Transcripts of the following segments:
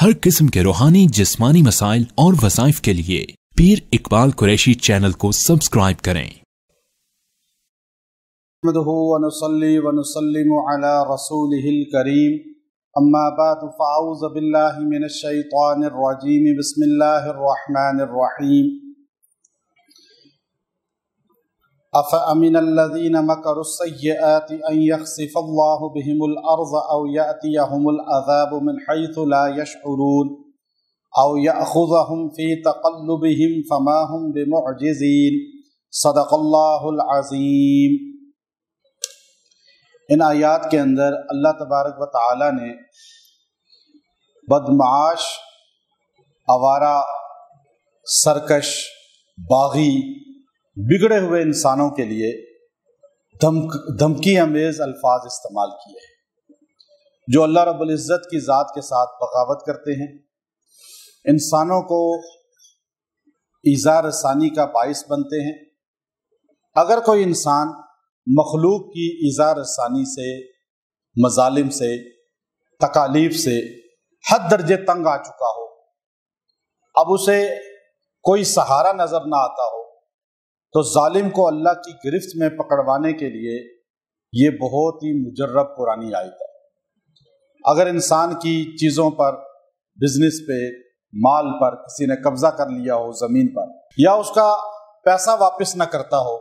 हर किस्म के रूहानी जिस्मानी मसाइल और वज़ाइफ के लिए पीर इकबाल कुरैशी चैनल को सब्सक्राइब करें। नहमदुहु व नुसल्ली व नुसल्लिमु अला रसूलिहिल करीम, अम्मा बाद, फ़अऊज़ु बिल्लाहि मिनश शैतानिर रजीम, बिस्मिल्लाहिर रहमानिर रहीम। अफ़अमिनल्लज़ीना मकरुस्सय्यिआति अन यख़सिफ़ल्लाहु बिहिमुल अर्ज़ औ यअतियहुमुल अज़ाबु मिन हैथु ला यशऊरून औ यअख़ुज़हुम फ़ी तक़ल्लुबिहिम फ़मा हुम बिमुअजिज़ीन। सदक़ल्लाहुल अज़ीम। इन आयात के अंदर अल्लाह तबारक व तआला ने बदमाश, आवारा, सरकश, बागी, बिगड़े हुए इंसानों के लिए धमकी अमेज अल्फाज इस्तेमाल किए हैं, जो अल्लाह रब्बुल इज़्ज़त की ज़ात के साथ बगावत करते हैं, इंसानों को ईज़ा रसानी का बाइस बनते हैं। अगर कोई इंसान मखलूक की ईज़ा रसानी से, मजालिम से, तकालीफ से हद दर्जे तंग आ चुका हो, अब उसे कोई सहारा नजर ना आता हो, तो जालिम को अल्लाह की गिरफ्त में पकड़वाने के लिए ये बहुत ही मुजर्रब कुरानी आयत है। अगर इंसान की चीज़ों पर, बिजनेस पे, माल पर किसी ने कब्जा कर लिया हो, ज़मीन पर, या उसका पैसा वापस न करता हो,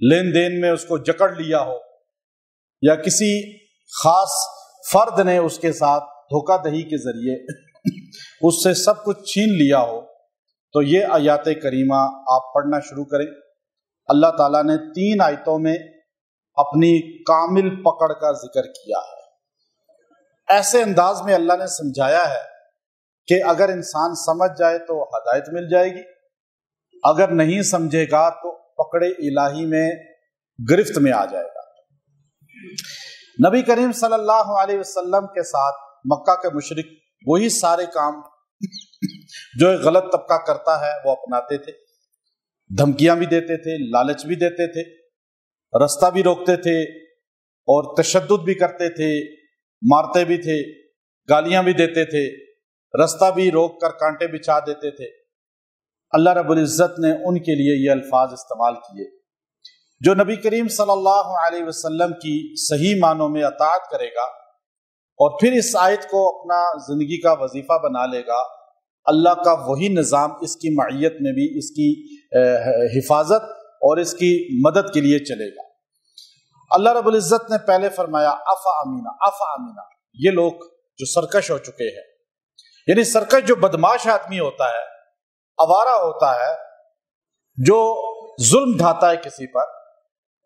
लेन देन में उसको जकड़ लिया हो, या किसी खास फर्द ने उसके साथ धोखाधड़ी के जरिए उससे सब कुछ छीन लिया हो, तो ये आयात करीमा आप पढ़ना शुरू करें। अल्लाह ताला ने 3 आयतों में अपनी कामिल पकड़ का जिक्र किया है। ऐसे अंदाज में अल्लाह ने समझाया है कि अगर इंसान समझ जाए तो हदायत मिल जाएगी, अगर नहीं समझेगा तो पकड़े इलाही में गिरफ्त में आ जाएगा। नबी करीम सल्लल्लाहु अलैहि वसल्लम के साथ मक्का के मुशरिक वही सारे काम जो एक गलत तबका करता है वो अपनाते थे। धमकियां भी देते थे, लालच भी देते थे, रास्ता भी रोकते थे और तशद्दुद भी करते थे, मारते भी थे, गालियां भी देते थे, रास्ता भी रोक कर कांटे बिछा देते थे। अल्लाह रब्बुल इज़्ज़त ने उनके लिए ये अल्फाज इस्तेमाल किए। जो नबी करीम सल्लल्लाहु अलैहि वसल्लम की सही मानों में अताअत करेगा और फिर इस आयत को अपना जिंदगी का वजीफा बना लेगा, अल्लाह का वही निज़ाम इसकी मईयत में भी इसकी हिफाजत और इसकी मदद के लिए चलेगा। अल्लाह रब्बुल इज़्ज़त ने पहले फरमाया अफ़ा अमीना, ये लोग जो सरकश हो चुके हैं, यानी सरकश जो बदमाश आदमी होता है, आवारा होता है, जो जुल्म ढाता है किसी पर।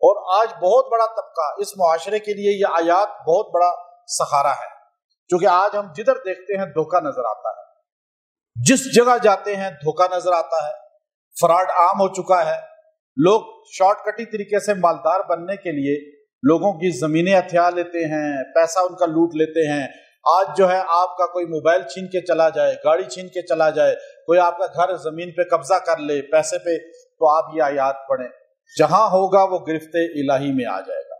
और आज बहुत बड़ा तबका इस मुआशरे के लिए यह आयात बहुत बड़ा सहारा है, क्योंकि आज हम जिधर देखते हैं धोखा नजर आता है, जिस जगह जाते हैं धोखा नजर आता है, फ्रॉड आम हो चुका है। लोग शॉर्टकटी तरीके से मालदार बनने के लिए लोगों की जमीनें हथिया लेते हैं, पैसा उनका लूट लेते हैं। आज जो है आपका कोई मोबाइल छीन के चला जाए, गाड़ी छीन के चला जाए, कोई आपका घर जमीन पे कब्जा कर ले पैसे पे, तो आप ये आयात पढ़ें, जहां होगा वो गिरफ्त इलाही में आ जाएगा,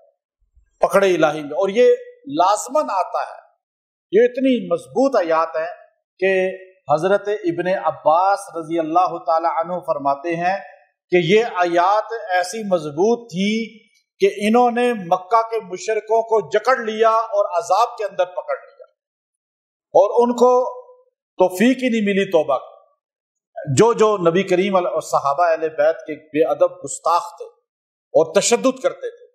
पकड़े इलाही में। और ये लाजमन आता है, ये इतनी मजबूत आयात है कि हजरत इब्ने अब्बास रजी अल्लाह ताला अन्हु फरमाते हैं कि ये आयात ऐसी मजबूत थी कि इन्होंने मक्का के मुशरिकों को जकड़ लिया और अजाब के अंदर पकड़ लिया, और उनको तौफीक ही नहीं मिली तौबा की। जो नबी करीम और सहाबा अहले बैत के बेअदब गुस्ताख थे और तशद्दुद करते थे।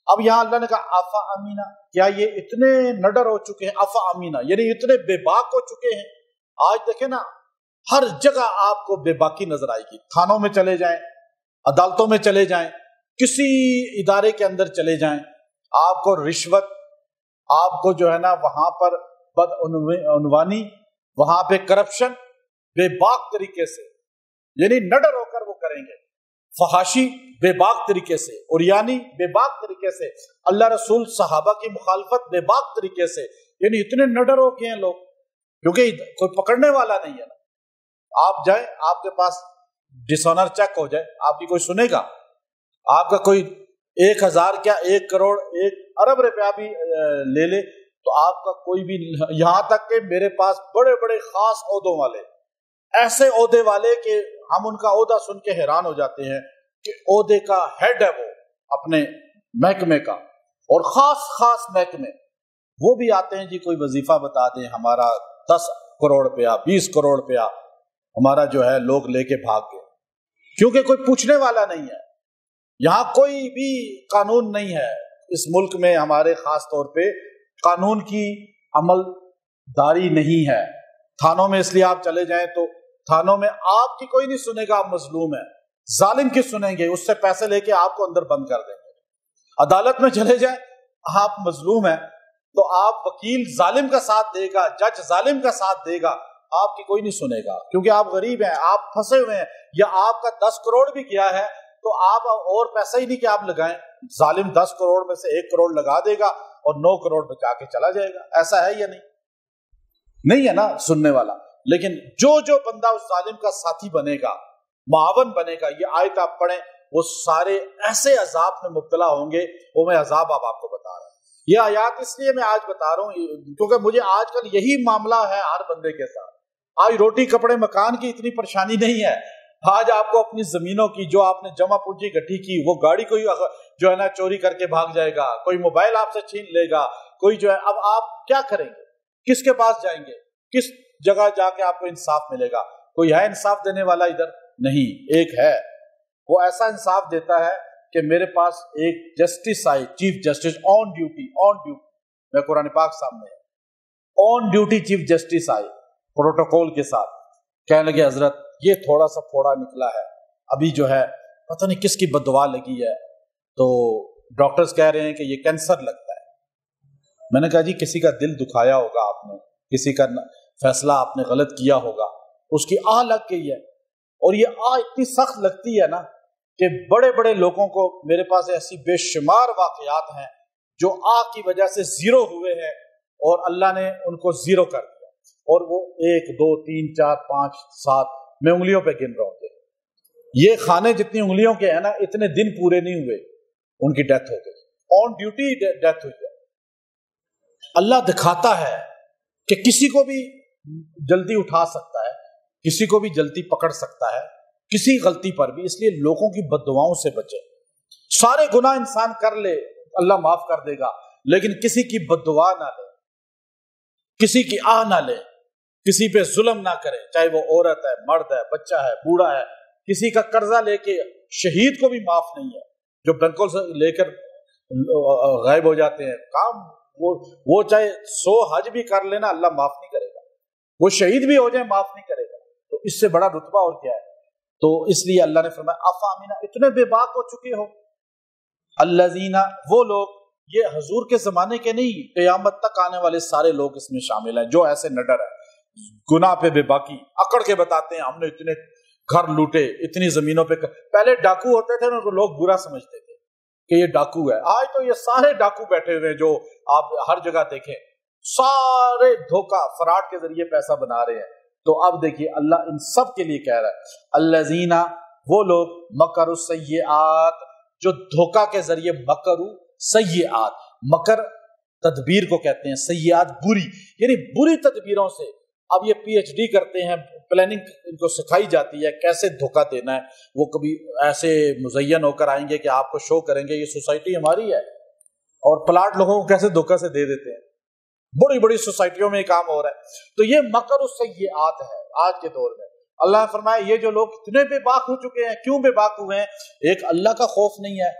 अब यहां अल्लाह ने कहा अफा अमीना, क्या ये इतने नडर हो चुके हैं? अफा अमीना यानी इतने बेबाक हो चुके हैं। आज देखे ना, हर जगह आपको बेबाकी नजर आएगी। थानों में चले जाएं, अदालतों में चले जाएं, किसी इदारे के अंदर चले जाएं, आपको रिश्वत, आपको जो है ना वहां पर बदउनवानी, वहां पे करप्शन बेबाक तरीके से, यानी नडर होकर वो करेंगे। फहाशी बेबाक तरीके से, उरियानी बेबाक तरीके से, अल्लाह रसूल सहाबा की मुखालफत बेबाक तरीके से, यानी इतने नडर हो गए हैं लोग, क्योंकि कोई पकड़ने वाला नहीं है ना। आप जाए, आपके पास डिसऑनर चेक हो जाए, आपकी कोई सुनेगा? आपका कोई 1000 क्या 1 करोड़ 1 अरब रुपया भी ले ले تو آپ کا کوئی بھی، یہاں تک کہ میرے پاس بڑے بڑے خاص عہدوں والے، ایسے عہدے والے کہ ہم ان کا عہدہ سن کے حیران ہو جاتے ہیں کہ عہدے کا ہیڈ ہے وہ اپنے محکمے کا، اور خاص محکمے، وہ بھی آتے ہیں جی کوئی وظیفہ بتا دیں، ہمارا 10 کروڑ روپیہ 20 کروڑ روپیہ ہمارا جو ہے لوگ لے کے بھاگ گئے، کیونکہ کوئی پوچھنے والا نہیں ہے۔ یہاں کوئی بھی قانون نہیں ہے اس ملک میں، ہمارے خاص طور پہ قانون کی عمل داری نہیں ہے۔ تھانوں میں اس لیے آپ چلے جائیں تو تھانوں میں آپ کی کوئی نہیں سنے گا، آپ مظلوم ہیں، ظالم کی سنیں گے، اس سے پیسے لے کے آپ کو اندر بند کر دیں گے۔ عدالت میں چلے جائیں، آپ مظلوم ہیں تو آپ وکیل ظالم کا ساتھ دے گا، جج ظالم کا ساتھ دے گا، آپ کی کوئی نہیں سنے گا، کیونکہ آپ غریب ہیں، آپ پھنسے ہوئے ہیں، یا آپ کا 10 کروڑ بھی گیا ہے تو آپ اور پیسہ ہی نہیں کہ آپ لگائیں، ظالم 10 کروڑ میں سے 1 کروڑ لگا دے گا اور 9 کروڑ بچا کے چلا جائے گا۔ ایسا ہے یا نہیں ہے نا سننے والا؟ لیکن جو بندہ اس ظالم کا ساتھی بنے گا، معاون بنے گا، یہ آیت آپ پڑھیں، وہ سارے ایسے عذاب میں مبتلا ہوں گے، وہ میں عذاب آپ کو بتا رہا ہوں۔ یہ آیات اس لیے میں آج بتا رہا ہوں کیونکہ مجھے آج کل یہی معاملہ ہے ہر بندے کے ساتھ۔ آج روٹی کپڑے مکان کی اتنی پریشانی نہیں ہے، آج آپ کو اپنی زمینوں کی جو آپ نے جمع پونجی اکٹھی کی، وہ گاڑی کوئی جو ہے نا چوری کر کے بھاگ جائے گا، کوئی موبائل آپ سے چھین لے گا، کوئی جو ہے، اب آپ کیا کریں گے؟ کس کے پاس جائیں گے؟ کس جگہ جا کے آپ کو انصاف ملے گا؟ کوئی ہے انصاف دینے والا ادھر؟ نہیں۔ ایک ہے، وہ ایسا انصاف دیتا ہے کہ میرے پاس ایک جسٹس آئی، چیف جسٹس آن ڈیوٹی، میں قرآن پاک سامنے ہے، آن ڈیوٹی چیف جسٹس آئی پروٹوکول کے ساتھ، کہنے لگے حضرت یہ تھوڑا سا پھوڑا نکلا ہے، ابھی جو ہے پتہ نہیں کس کی بددعا لگی ہے، تو ڈاکٹرز کہہ رہے ہیں کہ یہ کینسر لگتا ہے۔ میں نے کہا جی کسی کا دل دکھایا ہوگا آپ نے، کسی کا فیصلہ آپ نے غلط کیا ہوگا، اس کی آہ لگ گئی ہے، اور یہ آہ اتنی سخت لگتی ہے نا کہ بڑے بڑے لوگوں کو، میرے پاس ایسی بے شمار واقعات ہیں جو آہ کی وجہ سے زیرو ہوئے ہیں اور اللہ نے ان کو زیرو کر دیا، اور وہ 1 2 3 4 5 7 میں انگلیوں پہ گن رہا ہوں، یہ خانے جتنی انگلیوں کے ہیں نا، اتنے دن پورے نہیں ہوئے ان کی ڈیتھ ہو گئی، آن ڈیوٹی ڈیتھ ہوئی ہے۔ اللہ دکھاتا ہے کہ کسی کو بھی جلدی اٹھا سکتا ہے، کسی کو بھی جلدی پکڑ سکتا ہے، کسی غلطی پر بھی، اس لیے لوگوں کی بددعاؤں سے بچے۔ سارے گناہ انسان کر لے اللہ معاف کر دے گا، لیکن کسی کی بددعا نہ لے، کسی کی آہ نہ لے، کسی پہ ظلم نہ کرے، چاہے وہ عورت ہے، مرد ہے، بچہ ہے، بوڑھا ہے، کسی کا قرضہ لے کے، شہید کو بھی معاف نہیں ہے، جو بینکوں سے لے کر غائب ہو جاتے ہیں، کام وہ چاہے 100 حج بھی کر لینا اللہ معاف نہیں کرے گا، وہ شہید بھی ہو جائے معاف نہیں کرے گا، تو اس سے بڑا رتبہ اور کیا ہے؟ تو اس لیے اللہ نے فرمایا افامنا، اتنے بے باک ہو چکے ہو، الذین، وہ لوگ، یہ حضور کے زمانے کے نہیں، قیامت تک آنے والے سارے لوگ اس میں شامل ہیں جو ایسے نڈر ہیں، گناہ پہ بے باکی، اکڑ کے بتاتے ہیں ہم نے اتنے گھر لوٹے، اتنی زمینوں پہ، پہلے ڈاکو ہوتے تھے نا تو لوگ برا سمجھتے تھے کہ یہ ڈاکو ہے، آج تو یہ سارے ڈاکو بیٹھے ہوئے جو آپ ہر جگہ دیکھیں، سارے دھوکہ فراڈ کے ذریعے پیسہ بنا رہے ہیں۔ تو اب دیکھیے اللہ ان سب کے لیے کہہ رہا ہے الذین، وہ لوگ مکروا السیئات، جو دھوکہ کے ذریعے مکروا سیئات، مکر تدبیر کو کہتے ہیں، سیئات بری، یعنی بری تدبیروں سے۔ اب یہ پی ایچ ڈی کرتے ہیں، پلاننگ ان کو سکھائی جاتی ہے کیسے دھوکہ دینا ہے، وہ کبھی ایسے مزین ہو کر آئیں گے کہ آپ کو شو کریں گے یہ سوسائٹی ہماری ہے، اور پلاٹ لوگوں کو کیسے دھوکہ سے دے دیتے ہیں، بڑی بڑی سوسائٹیوں میں یہ کام ہو رہا ہے۔ تو یہ مکر السیئات ہے آج کے دور میں۔ اللہ نے فرمایا یہ جو لوگ اتنے بے باک ہو چکے ہیں، کیوں بے باک ہوئے ہیں؟ ایک اللہ کا خوف نہیں ہے،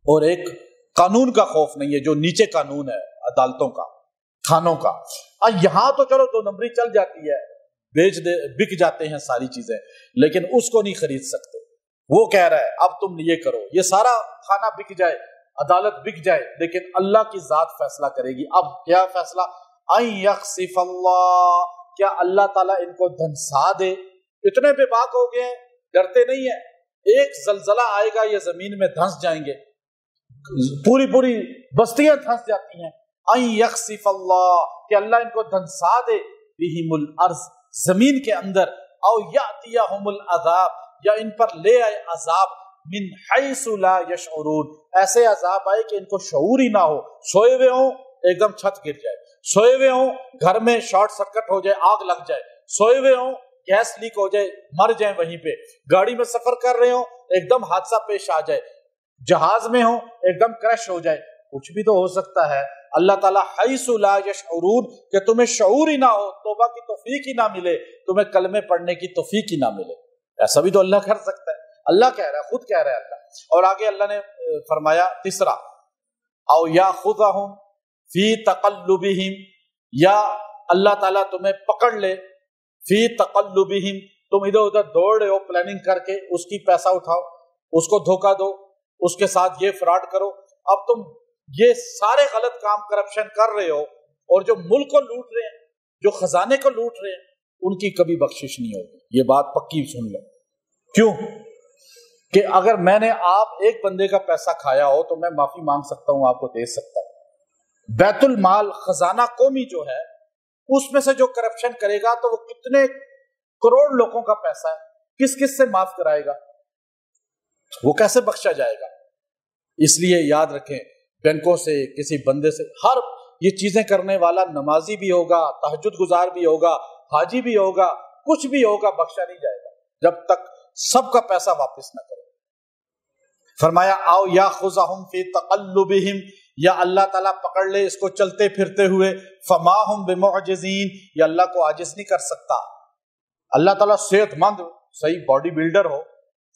اور ایک قانون کا خوف نہیں ہے، جو نیچے قانون ہے عدالتوں کا، تھانوں کا۔ یہاں تو چلو 2 نمبری چل جاتی ہے، بک جاتے ہیں ساری چیزیں، لیکن اس کو نہیں خرید سکتے۔ وہ کہہ رہا ہے اب تم یہ کرو، یہ سارا کھانا بک جائے، عدالت بک جائے، لیکن اللہ کی ذات فیصلہ کرے گی۔ اب کیا فیصلہ؟ ان یخسف اللہ، کیا اللہ تعالیٰ ان کو دھنسا دے؟ اتنے بے باک ہو گئے ہیں، ڈرتے نہیں ہیں، ایک زلزلہ آئے گا یہ زمین میں دھنس جائیں گے، پوری بستیاں دھنس جاتی ہیں۔ ان یخسف اللہ، کہ اللہ ان کو دھنسا دے، بہم الارض، زمین کے اندر، او یاتیہم العذاب، یا ان پر لے آئے عذاب، من حیث لا یشعرون، ایسے عذاب آئے کہ ان کو شعور ہی نہ ہو، سوئے ہوئے ہوں ایک دم چھت گر جائے، सोए हुए हों, घर में शॉर्ट सर्किट हो जाए, आग लग जाए, सोए हुए हों, गैस लीक हो जाए, मर जाए वहीं पे, गाड़ी में सफर कर रहे हो, एकदम हादसा पेश आ जाए, जहाज में हो, एकदम क्रैश हो जाए, कुछ भी तो हो सकता है। अल्लाह ताला हैसु ला यशउरून, कि तुम्हें शऊर ही ना हो, तौबा की तौफीक ही ना मिले, तुम्हें कलमे पढ़ने की तौफीक ही ना मिले, ऐसा भी तो अल्लाह कर सकता है। अल्लाह कह रहा है, खुद कह रहा है अल्लाह। और आगे अल्लाह ने फरमाया तीसरा, औ याखुज़हुम फी तक़ल्लुबिहिम, या अल्लाह ताला तुम्हें पकड़ ले, फी तक़ल्लुबिहिम, तुम इधर उधर दौड़ रहे हो प्लानिंग करके, उसकी पैसा उठाओ, उसको धोखा दो, उसके साथ ये फ्रॉड करो, अब तुम ये सारे गलत काम करप्शन कर रहे हो, और जो मुल्क को लूट रहे हैं, जो खजाने को लूट रहे हैं, उनकी कभी बख्शिश नहीं होगी। ये बात पक्की सुन लो। क्यों? कि अगर मैंने आप एक बंदे का पैसा खाया हो तो मैं माफी मांग सकता हूं, आपको दे सकता हूं। बैतुल माल, खजाना कौमी जो है, उसमें से जो करप्शन करेगा तो वो कितने करोड़ लोगों का पैसा है, किस किस से माफ कराएगा, वो कैसे बख्शा जाएगा? इसलिए याद रखें, बैंकों से, किसी बंदे से, हर ये चीजें करने वाला नमाजी भी होगा, तहज्जुद गुजार भी होगा, हाजी भी होगा, कुछ भी होगा, बख्शा नहीं जाएगा जब तक सबका पैसा वापस न करे। फरमाया आओ याखुज़हुम फी तक़ल्लुबिहिम, या अल्लाह ताला पकड़ ले इसको चलते फिरते हुए, फमा हुम बिमुअजिज़ीन, या अल्लाह को आजिज नहीं कर सकता। अल्लाह ताला सेहतमंद, सही बॉडी बिल्डर हो,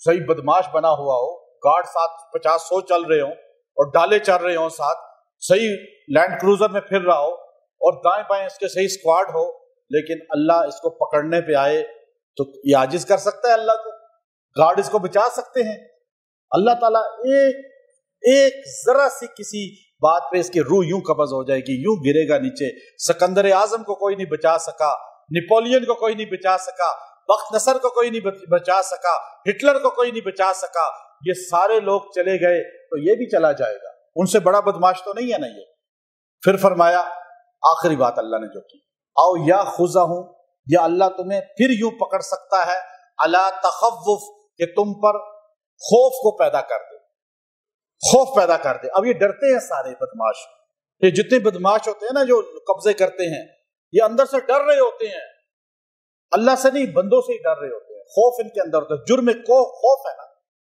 सही बदमाश बना हुआ हो, गार्ड साथ 50-100 चल रहे हो और डाले चल रहे हो साथ, सही लैंड क्रूजर में फिर रहा हो और दाएं बाएं इसके सही स्क्वाड हो, लेकिन अल्लाह इसको पकड़ने पे आए तो ये आजिज कर सकता है अल्लाह को? गार्ड इसको बचा सकते हैं? अल्लाह ताला एक जरा सी किसी बात पे इसकी रूह यूं कब्ज हो जाएगी, यूं गिरेगा नीचे। सिकंदर आजम को कोई नहीं बचा सका, नेपोलियन को कोई नहीं बचा सका, बख्त नसर को कोई नहीं बचा सका, हिटलर को कोई नहीं बचा सका, ये सारे लोग चले गए तो ये भी चला जाएगा। उनसे बड़ा बदमाश तो नहीं है ना ये। फिर फरमाया आखिरी बात अल्लाह ने जो की, आओ या खुज़हुम, या अल्लाह तुम्हें फिर यूं पकड़ सकता है, अला तखव्वुफ, कि तुम पर खौफ को पैदा कर दे, खौफ पैदा कर दे। अब ये डरते हैं सारे बदमाश, ये जितने बदमाश होते हैं ना जो कब्जे करते हैं, ये अंदर से डर रहे होते हैं, अल्लाह से नहीं बंदों से ही डर रहे होते हैं, खौफ इनके अंदर होता है, जुर्म को खौफ है ना।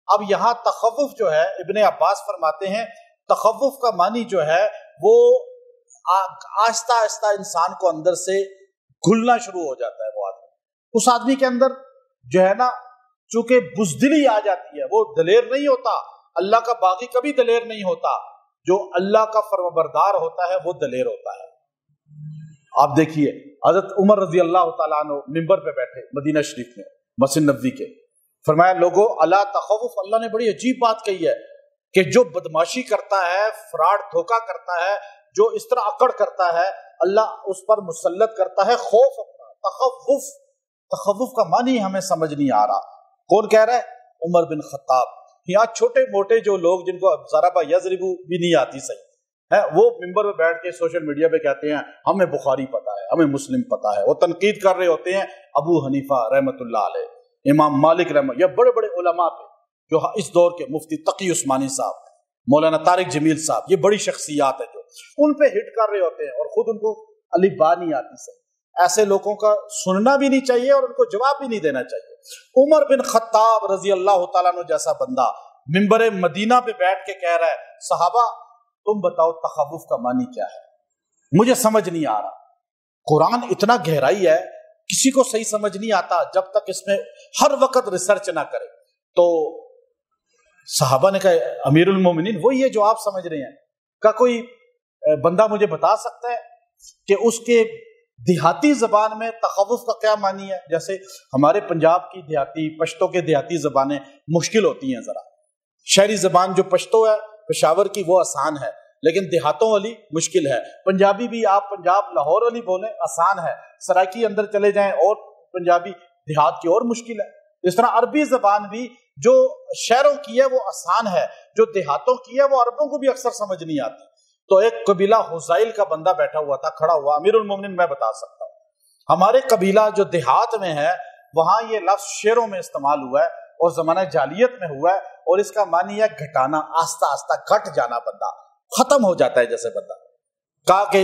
अब यहां तखव्वुफ जो है, इब्ने अब्बास फरमाते हैं तखव्वुफ का मानी जो है वो आहिस्ता आहिस्ता इंसान को अंदर से घुलना शुरू हो जाता है। वो आदमी, उस आदमी के अंदर जो है ना, चूंकि बुज़दिली आ जाती है, वो दलेर नहीं होता। अल्लाह का बागी कभी दलेर नहीं होता, जो अल्लाह का फरमाबरदार होता है वो दलेर होता है। आप देखिए हज़रत उमर रज़ी अल्लाह तआला अन्हु मिंबर पे बैठे मदीना शरीफ में, मस्जिद नबवी के, फरमाया लोगों अला तखव्वुफ। अल्लाह ने बड़ी अजीब बात कही है कि जो बदमाशी करता है, फ्रॉड धोखा करता है, जो इस तरह अकड़ करता है, अल्लाह उस पर मुसल्लत करता है खौफ अपना। तखव्वुफ, तखव्वुफ का मानी हमें समझ नहीं आ रहा। कौन कह रहा है? Umar bin Khattab. यहाँ छोटे मोटे जो लोग जिनको ज़रबा यज़रिबु भी नहीं आती सही है, वो मिंबर में बैठ के सोशल मीडिया पे कहते हैं हमें बुखारी पता है, हमें मुस्लिम पता है। वो तनकीद कर रहे होते हैं अबू हनीफा रहमतुल्लाह अलैह, इमाम मालिक रहमत, या बड़े बड़े उलमा पे, जो इस दौर के मुफ्ती तकी उस्मानी साहब, मौलाना तारिक जमील साहब, ये बड़ी शख्सियात है जो उन पे हिट कर रहे होते हैं और खुद उनको अलिफ बा नहीं आती सही। ऐसे लोगों का सुनना भी नहीं चाहिए और उनको जवाब भी नहीं देना चाहिए। उमर बिन खत्ताब रजी अल्लाह तआला अन्हु जैसा बंदा मिंबर मदीना पे बैठ के कह रहा है सहाबा तुम बताओ तखव्वुफ का मानी क्या है, मुझे समझ नहीं आ रहा। कुरान इतना गहराई है, किसी को सही समझ नहीं आता जब तक इसमें हर वक्त रिसर्च ना करे। तो सहाबा ने कहा अमीरुल मोमिनीन वही है जो आप समझ रहे हैं, का कोई बंदा मुझे बता सकता है कि उसके देहाती जबान में तखव्वुफ का क्या मानी है? जैसे हमारे पंजाब की देहाती, पश्तो के देहाती जबानें मुश्किल होती हैं जरा। शहरी जबान जो पश्तो है पेशावर की वो आसान है, लेकिन देहातों वाली मुश्किल है। पंजाबी भी आप पंजाब लाहौर वाली बोले आसान है, सराइकी अंदर चले जाएं और पंजाबी देहात की और मुश्किल है। इस तरह अरबी जबान भी जो शहरों की है वो आसान है, जो देहातों की है वो अरबों को भी अक्सर समझ नहीं आती। तो एक कबीला हुज़ैल का बंदा बैठा हुआ था, खड़ा हुआ, अमीरुल मोमिनीन मैं बता सकता हूँ हमारे कबीला जो देहात में है वहां ये लफ्ज शेरों में इस्तेमाल हुआ है और जमाना जालियत में हुआ है, और इसका मानी है घटाना, आस्ता आस्ता घट जाना, बंदा खत्म हो जाता है जैसे बंदा। کہا کہ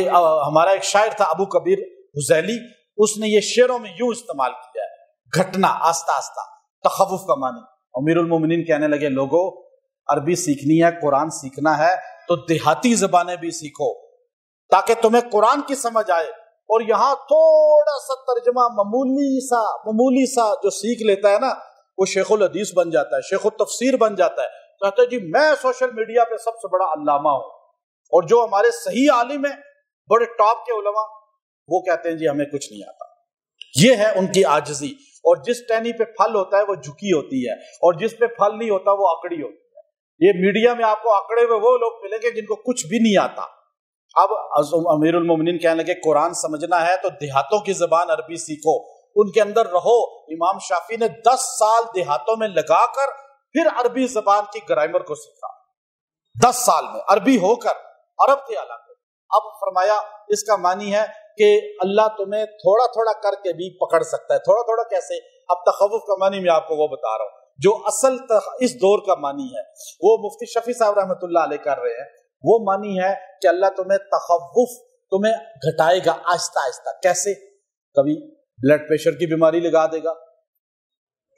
ہمارا ایک شاعر تھا ابو کبیر حزیلی، اس نے یہ شعروں میں یوں استعمال کیا ہے، گھٹنا آہستہ آہستہ، تخوف کا معنی۔ امیر المومنین کہنے لگے لوگوں عربی سیکھنی ہے، قرآن سیکھنا ہے تو دیہاتی زبانیں بھی سیکھو تاکہ تمہیں قرآن کی سمجھ آئے، اور یہاں تھوڑا سا ترجمہ معمولی سا جو سیکھ لیتا ہے نا وہ شیخ الحدیث بن جاتا ہے، شیخ التفسیر بن جاتا ہے، کہتا ہے جی میں سوشل میڈیا پہ سب سے بڑا علامہ ہوں، اور جو ہمارے صحیح عالم ہیں بڑے ٹاپ کے علماء وہ کہتے ہیں جی ہمیں کچھ نہیں آتا۔ یہ ہے ان کی عاجزی، اور جس ٹہنی پہ پھل ہوتا ہے وہ جھکی ہوتی ہے، اور جس پہ پھل نہیں ہوتا وہ اکڑی ہوتی ہے۔ یہ میڈیا میں آپ کو اکڑے ہوئے وہ لوگ ملیں گے جن کو کچھ بھی نہیں آتا۔ اب امیر المومنین کہنے لگے قرآن سمجھنا ہے تو دیہاتوں کی زبان عربی سیکھو، ان کے اندر رہو۔ امام شافعی نے 10 سال دیہاتوں میں لگا کر پھر عربی زبان کی گرامر کو سیکھا، 10 سال میں عربی ہو کر، عرب تھے حالانکہ۔ اب فرمایا اس کا معنی ہے کہ اللہ تمہیں تھوڑا تھوڑا کر کے بھی پکڑ سکتا ہے۔ تھوڑا تھوڑا کیسے؟ اب تخوف کا معنی میں آپ کو وہ بتا رہا ہوں جو اصل اس دور کا معنی ہے، وہ مفتی شفیع صاحب رحمۃ اللہ علیہ کر رہے ہیں۔ وہ معنی ہے کہ اللہ تمہیں تخوف تمہیں گھٹائے گا آہستہ آہستہ۔ کیسے؟ کبھی بلڈ پریشر کی بیماری لگا دے گا،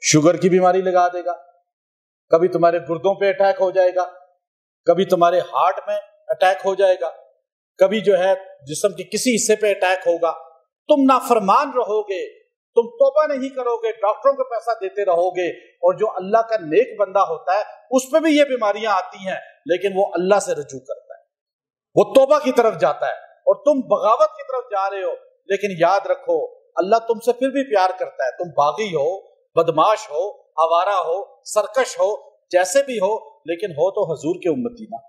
شوگر کی بیماری لگا دے گا، کبھی تمہارے گردوں پہ اٹیک ہو جائے گا، کبھی تمہارے ہارٹ میں اٹیک ہو جائے گا، کبھی جو ہے جسم کے کسی حصے پہ اٹیک ہوگا۔ تم نافرمان رہو گے، تم توبہ نہیں کرو گے، ڈاکٹروں کو پیسہ دیتے رہو گے، اور جو اللہ کا نیک بندہ ہوتا ہے اس پہ بھی یہ بیماریاں آتی ہیں لیکن وہ اللہ سے رجوع کرتا ہے، وہ توبہ کی طرف جاتا ہے، اور تم بغاوت کی طرف جا رہے ہو۔ لیکن یاد رکھو اللہ تم سے پھر بھی پیار کرتا ہے، تم باغی ہو، بدماش ہو، آوارہ ہو، سرکش ہو، جیسے بھی ہو، لیکن ہو تو حضور کے امتی نا،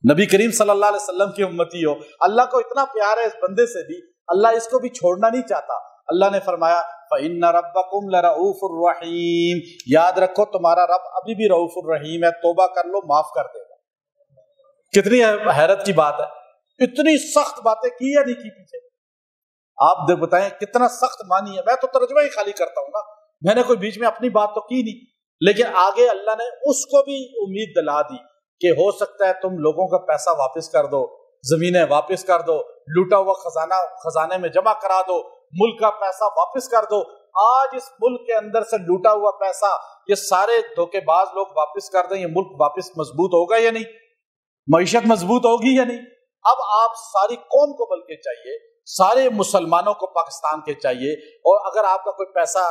نبی کریم صلی اللہ علیہ وسلم کی امتی ہو۔ اللہ کو اتنا پیار ہے اس بندے سے بھی، اللہ اس کو بھی چھوڑنا نہیں چاہتا۔ اللہ نے فرمایا فَإِنَّ رَبَّكُمْ لَرَؤُوفٌ الرَّحِيمٌ، یاد رکھو تمہارا رب ابھی بھی رؤوف الرحیم ہے، توبہ کر لو معاف کر دے گا۔ کتنی حیرت کی بات ہے، اتنی سخت باتیں کی یا نہیں کی پیچھے؟ آپ بتائیں کتنا سخت معنی ہے۔ میں تو ترجمہ ہی خالی کرتا ہوں نا، میں نے کوئی بیچ میں اپنی بات تو کی نہیں، لیکن آگے اللہ نے اس کو بھی امید دلا دی کہ ہو سکتا ہے تم لوگوں کا پیسہ واپس کر دو، زمینیں واپس کر دو، لوٹا ہوا خزانے میں جمع کرا دو، ملک کا پیسہ واپس کر دو۔ آج اس ملک کے اندر سے لوٹا ہوا پیسہ یہ سارے دھوکے باز لوگ واپس کر دیں، یہ ملک واپس مضبوط ہوگا یا نہیں؟ معیشت مضبوط ہوگی یا نہیں؟ اب آپ ساری قوم کو بلکہ چاہیے، سارے مسلمانوں کو پاکستان کے چاہیے، اور اگر آپ کا کوئی پیسہ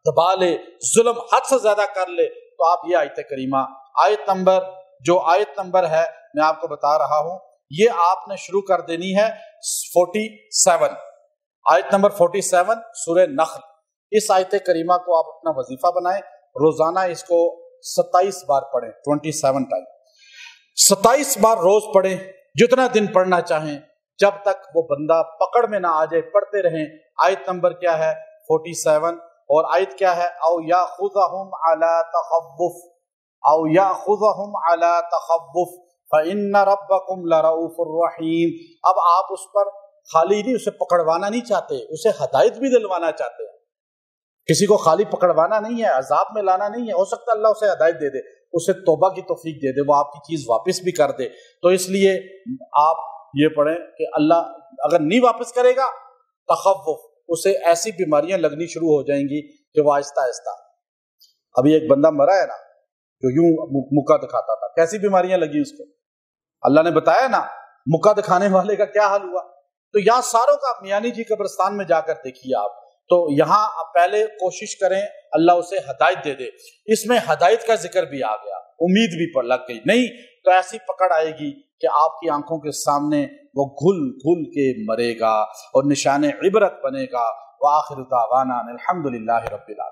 دبا لے، ظلم حد سے زیادہ کر لے، تو آپ یہ آیت کریمہ آیت نمبر ہے میں آپ کو بتا رہا ہوں، یہ آپ نے شروع کر دینی ہے 47، آیت نمبر 47 سورہ نخل۔ اس آیت کریمہ کو آپ اپنا وظیفہ بنائیں، روزانہ اس کو 27 بار پڑھیں، 27 ٹائم، 27 بار روز پڑھیں، جتنا دن پڑھنا چاہیں، جب تک وہ بندہ پکڑ میں نہ آ جائے، پڑھتے رہیں۔ آیت نمبر کیا ہے؟ 47، اور آیت کیا ہے؟ او یاخذہم علی تخوف، او یاخذہم علی تخوف فإن ربکم لرؤوف الرحیم۔ اب آپ اس پر خالی نہیں، اسے پکڑوانا نہیں چاہتے، اسے ہدایت بھی دلوانا چاہتے ہیں۔ کسی کو خالی پکڑوانا نہیں ہے، عذاب میں لانا نہیں ہے، ہو سکتا ہے اللہ اسے ہدایت دے دے، اسے توبہ کی توفیق دے دے، وہ آپ کی چیز واپس بھی کر دے۔ تو اس لیے آپ یہ پڑھیں کہ اللہ اگر نہیں واپس کرے گا، تخوف، اسے ایسی بیماریاں لگنی شروع ہو جائیں گی کہ وہ آہستہ آہستہ۔ ابھی ایک بندہ مرا ہے نا جو یوں مکہ دکھاتا تھا، کیسی بیماریاں لگی اس کو، اللہ نے بتایا نا مکہ دکھانے والے کا کیا حال ہوا۔ تو یہاں ساروں کا میانی جی قبرستان میں جا کر دیکھیے آپ، تو یہاں پہلے کوشش کریں اللہ اسے ہدایت دے دے۔ اس میں ہدایت کا ذکر بھی آ گیا، امید بھی پر لگ گئی، نہیں تو ایسی پکڑ آئے گی کہ آپ کی آنکھوں کے سامنے وہ گھل گھل کے مرے گا اور نشان عبرت بنے گا۔ وآخر دعوانا الحمدللہ رب العالمین۔